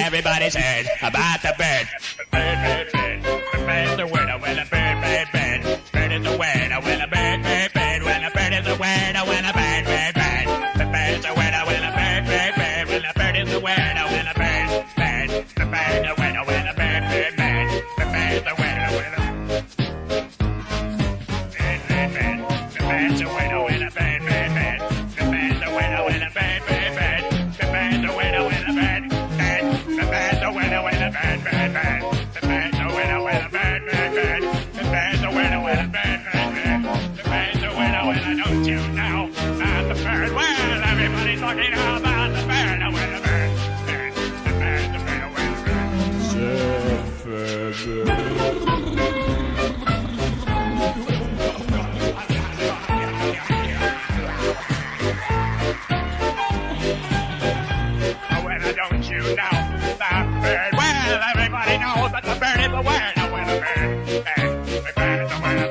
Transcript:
everybody's heard about the bird. Bird, bird, bird. Bird's the word, when a bird, bird, bird. Bird is the word, when a bird, bird, bird. When a bird is the word, when a bird, bird, bird. The bird's the word, when a bird, bird, bird. When a bird is the word, when a bird, bird. The bird's the word, when a bird, bird, bird. The bird's the word, when a bird, bird, bird. The bird's the word, when a bird, bird, bird. The bird's the word, when a bird, bird, bird. The bird's the word, when a bird, bird. The bird's the word, when a bird, bird, bird. The bird's the word, when a bird, bird, bird. The bird's the word, when a bird, bird, bird. The bird's the word, when I don't you know about the bird? Well, everybody's talking about the bird, when a bird, bird. The bird's the word, when a bird. Surfin Bird. Don't you know the bird? Well, everybody knows that the bird is the word. When a bird, the bird is the word.